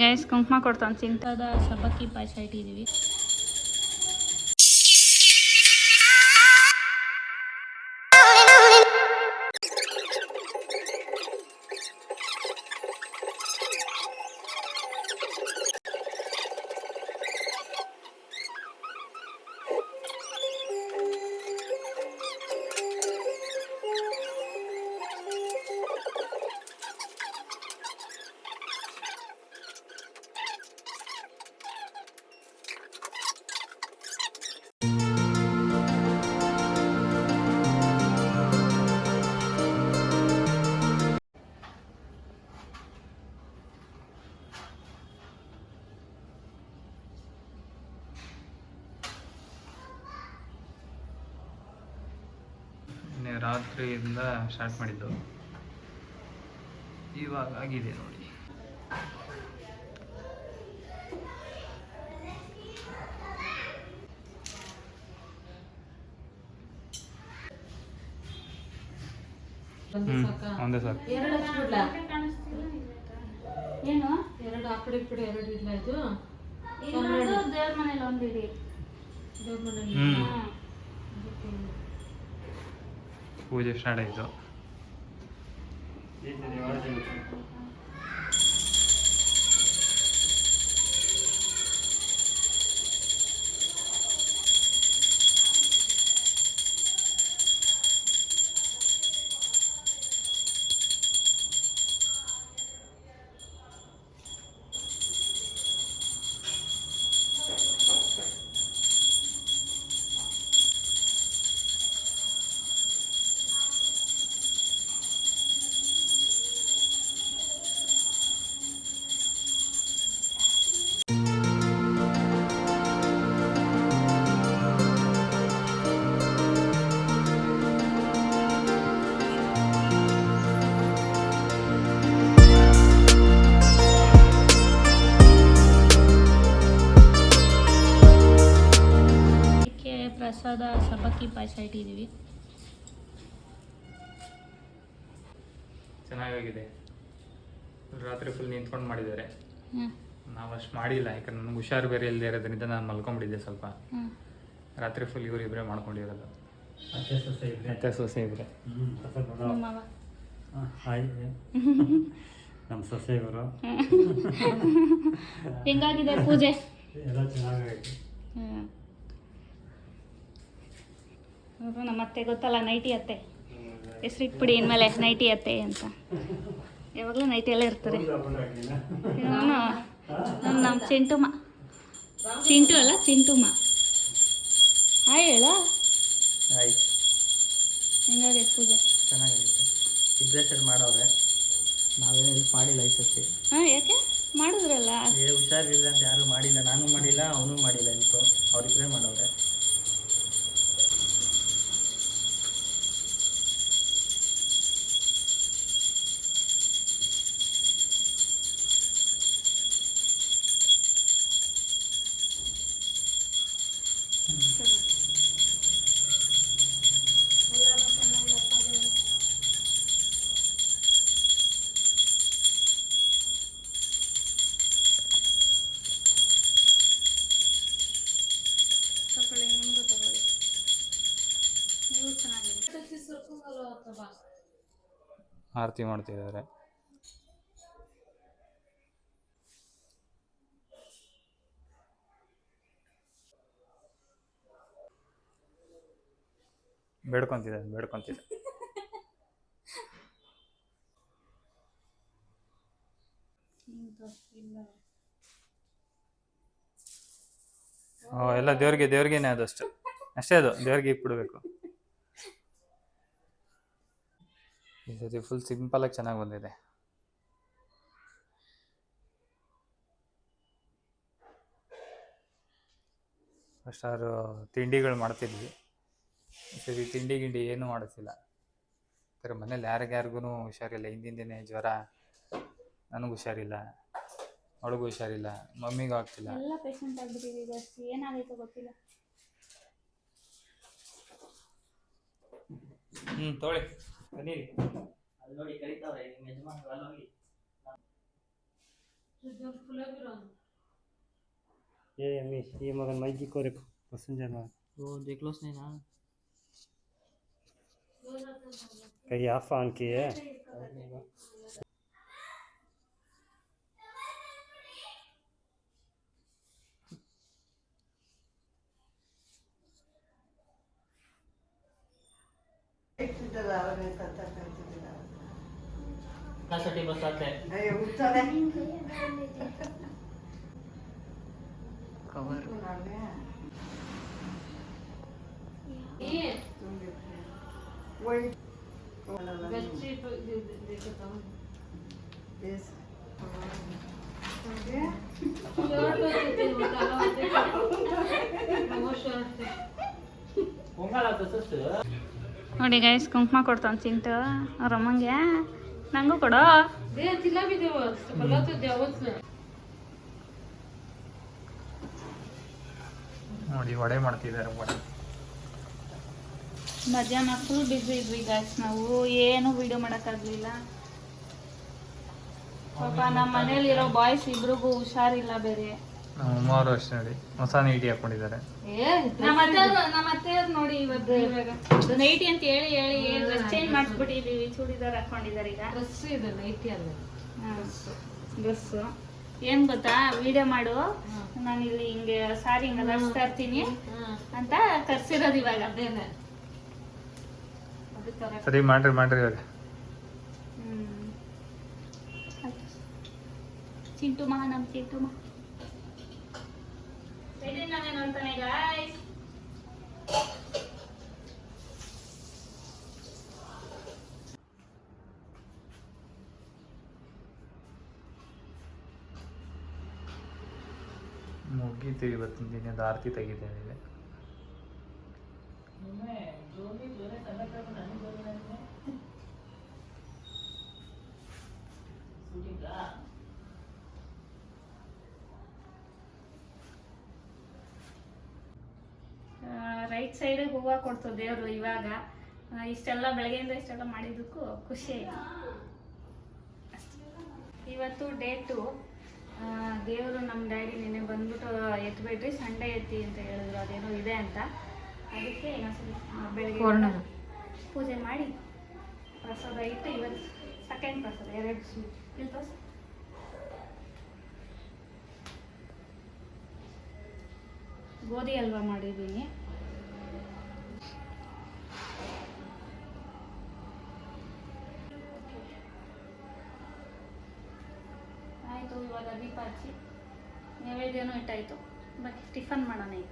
Guys ಕುಂಕುಮ ಕೊಡ್ತಾನೆ ಸಿಂತಾದ ಸಬ್ಬಕ್ಕಿ ಪಾಯಸ ಇಟ್ಟಿದ್ದೀವಿ. ರಾತ್ರಿಯಿಂದ ಸ್ಟಾರ್ಟ್ ಮಾಡಿದ್ದು, ಇವಾಗ ಆಗಿದೆ ನೋಡಿ. ಒಂದೇ ಸಾಕು. ಏನು ಎರಡು ಆ ಕಡೆ ಈ ಕಡೆ ಎರಡು ಇಡ್ಲಾಯ್ತು. ದೇವ್ರ ಮನೇಲಿ ಒಂದಿಡಿ. ದೇವ್ರ ಮನೇಲಿ ಪೂಜೆ ಸ್ಟಾರ್ಟ್ ಆಯಿತು. ಪ್ರಸಾದ ಸಬ್ಬಕ್ಕಿ ಪಾಯಸ ಇಟ್ಟಿದ್ದೀವಿ. ಚೆನ್ನಾಗಿದೆ. ರಾತ್ರಿ ಫುಲ್ ನಿಂತ್ಕೊಂಡು ಮಾಡಿದ್ದಾರೆ. ನಾವು ಅಷ್ಟು ಮಾಡಿಲ್ಲ, ಯಾಕಂದ್ರೆ ನನಗೆ ಹುಷಾರು ಬೇರೆ ಇಲ್ಲದೆ ಇರೋದ್ರಿಂದ ನಾನು ಮಲ್ಕೊಂಡ್ಬಿಟ್ಟಿದ್ದೆ ಸ್ವಲ್ಪ. ರಾತ್ರಿ ಫುಲ್ ಇವರಿಬ್ಬರೇ ಮಾಡ್ಕೊಂಡಿರೋದು. ಅತ್ತೆ ಸೊಸೆ ಇಬ್ಬರೇ. ನಮ್ಮ ಸೊಸೆ ಇವರು. ಹೆಂಗಾಗಿದೆ ಪೂಜೆ? ಎಲ್ಲ ಚೆನ್ನಾಗೈತೆ. ನಮ್ಮ ಅತ್ತೆ ಗೊತ್ತಲ್ಲ, ನೈಟಿ ಅತ್ತೆ. ಹೆಸರಿಟ್ಬಿಡಿ ಇನ್ಮೇಲೆ ನೈಟಿ ಅತ್ತೆ ಅಂತ. ಯಾವಾಗಲೂ ನೈಟಿ ಎಲ್ಲ ಇರ್ತಾರೆ. ನಮ್ಮ ಚಿಂಟುಮ್ಮ. ಚಿಂಟು ಅಲ್ಲ, ಚಿಂಟುಮ್ಮ. ಹಾಯ್ ಹೇಳ. ಆಯ್ತು. ಹೆಂಗಾಗೈತೆ ಪೂಜೆ? ಚೆನ್ನಾಗೈತೆ. ಇಬ್ಬರೇ ಸರಿ ಮಾಡವ್ರೆ, ನಾವೇನು ಹೆಲ್ಪ್ ಮಾಡಿಲ್ಲ ಈ ಸತಿ. ಯಾಕೆ ಮಾಡಿದ್ರಲ್ಲ? ಹುಷಾರಿಲ್ಲ ಅಂತ ಯಾರೂ ಮಾಡಿಲ್ಲ. ನಾನು ಮಾಡಿಲ್ಲ, ಅವನು ಮಾಡಿಲ್ಲ. ಹೆಲ್ಪು ಅವರಿಬ್ಬರೇ ಮಾಡವ್ರೆ. ಆರತಿ ಮಾಡ್ತಿದ್ದಾರೆ. ಬೇಡ್ಕೊಂತಿದ್ದಾರೆ. ಎಲ್ಲ ದೇವ್ರಿಗೇನೆ ಅದಷ್ಟು ಅಷ್ಟೇ. ಅದು ದೇವ್ರಿಗೆ ಇಟ್ಬಿಡ್ಬೇಕು. ಈ ಸತಿ ಫುಲ್ ಸಿಂಪಲಾಗಿ ಚೆನ್ನಾಗಿ ಬಂದಿದೆ. ಫಸ್ಟಾರು ತಿಂಡಿಗಳು ಮಾಡ್ತಿದ್ವಿ. ಈ ಸತಿ ತಿಂಡಿ ಏನೂ ಮಾಡಿಸಿಲ್ಲ. ಮನೇಲಿ ಯಾರಿಗೂ ಹುಷಾರಿಲ್ಲ. ಹಿಂದಿನ ದಿನ ಜ್ವರ, ನನಗೂ ಹುಷಾರಿಲ್ಲ, ಅವಳಿಗೂ ಹುಷಾರಿಲ್ಲ, ಮಮ್ಮಿಗೂ ಆಗ್ತಿಲ್ಲ. ಎಲ್ಲ ಪೇಷಂಟ್ ಆಗಿಬಿಟ್ಟಿದೆ ಜಾಸ್ತಿ. ಏನಾಗೈತೋ ಗೊತ್ತಿಲ್ಲ. ತೊಗೊಳ್ಳಿ ಬನ್ನಿರಿ. ಅಲ್ಲಿ ನೋಡಿ ಕರೀತಾವ್ರೆ ನಿಮ್ಮ ಯಜಮಾನ್ರು. ಅಲ್ಲಿ ಹೋಗಿ ये अम्मी ये मगन मैगी कोरे पसंद ना वो देख लो उसने ना कहीं आप आन की है त्यासाठी बसतात आहे कवर पोंगाला तसंच ನೋಡಿ ಗೈಸ್ ಕುಂಕುಮ ಕೊಡ್ತಾನೆ ಚಿಂಟು ಅವ್ರ ಅಮ್ಮಂಗೆ ನಂಗೂ ಕೊಡೋ तिला बी देवच मला तर द्यावंच नाही ನೋಡಿ ವಡೆ ಮಾಡ್ತಿದ್ದಾರೆ ವಡೆ. ಮಧ್ಯಾಹ್ನ ಫುಲ್ ಬಿಸಿ ಇದ್ವಿ ಗೈಸ್ ನಾವು ಏನು ವಿಡಿಯೋ ಮಾಡೋಕ್ಕಾಗಲಿಲ್ಲ. ಪಾಪ ನಮ್ಮ ಮನೇಲಿರೋ ಬಾಯ್ಸ್ ಇಬ್ರಿಗೂ ಹುಷಾರಿಲ್ಲ ಬೇರೆ. ನಮ್ಮ ಅಮ್ಮವರು ಅಷ್ಟೇ ನೋಡಿ ಹೊಸ ನೈಟಿ ಹಾಕೊಂಡಿದ್ದಾರೆ. ನಮ್ಮ ಅತ್ತೆಯವ್ರು ನೋಡಿ ಇವತ್ತು ಇವಾಗ ನೈಟಿ ಅಂತ ಹೇಳಿ ಹೇಳಿ ಡ್ರೆಸ್ ಚೇಂಜ್ ಮಾಡಿಸ್ಬಿಟ್ಟಿದೀವಿ. ಚೂಡಿದಾರ್ ಹಾಕೊಂಡಿದ್ದಾರೆ ಈಗ. ಡ್ರೆಸ್ ಇದೆ ನೈಟಿ ಅಲ್ಲ ಡ್ರೆಸ್ ಏನ್ ಗೊತ್ತಾ, ವಿಡಿಯೋ ಮಾಡು ನಾನು ಇಲ್ಲಿ ಹಿಂಗೆ ಸಾರಿ ಹಿಂಗ ನಡೆಸ್ತಾ ಇರ್ತೀನಿ ಅಂತ ಕರ್ಸಿರೋದು ಇವಾಗ. ಅದೇನೆ ಸರಿ ಮಾಡ್ರಿ ಇವಾಗ. ಚಿಂಟು ಮಾ ನಮ್ ಚಿಂಟು ಮಾ ನಾನೇ ನೋಡ್ತಾನೆ ಗಾಯ್ಸ್. ಮುಗೀತು ಇವತ್ತಿನ ದಿನದ ಆರತಿ ತೆಗಿದ್ದೇನೆ. ರೈಟ್ ಸೈಡ್ ಹೂವು ಕೊಡ್ತು ದೇವ್ರು. ಇವಾಗ ಇಷ್ಟೆಲ್ಲ ಬೆಳಗ್ಗೆಯಿಂದ ಇಷ್ಟೆಲ್ಲ ಮಾಡಿದ್ದಕ್ಕೂ ಖುಷಿ ಆಯ್ತು. ಇವತ್ತು ಡೇಟು ದೇವರು ನಮ್ಮ ಡ್ಯಾಡಿ ನೆನೆ ಬಂದ್ಬಿಟ್ಟು ಎತ್ಬೇಡ್ರಿ ಸಂಡೇ ಎತ್ತಿ ಅಂತ ಹೇಳಿದ್ರು. ಅದೇನೋ ಇದೆ ಅಂತ, ಅದಕ್ಕೆ ಇನ್ನೊಂದ್ಸಲ ಬೆಳಗ್ಗೆ ಪೂಜೆ ಮಾಡಿ ಪ್ರಸಾದ ಇಟ್ಟು ಇವತ್ತು ಸೆಕೆಂಡ್ ಪ್ರಸಾದ 2 ಸ್ವೀಟ್ ಇಲ್ಲಿ ತೋರಿಸಿ. ಗೋಧಿ ಹಲ್ವಾ ಮಾಡಿದ್ದೀನಿ. ಆಯಿತು, ಇವಾಗ ದೀಪ ಹಚ್ಚಿ ನೈವೇದ್ಯನೂ ಇಟ್ಟಾಯಿತು. ಬಟ್ ಟಿಫನ್ ಮಾಡೋಣ ಈಗ.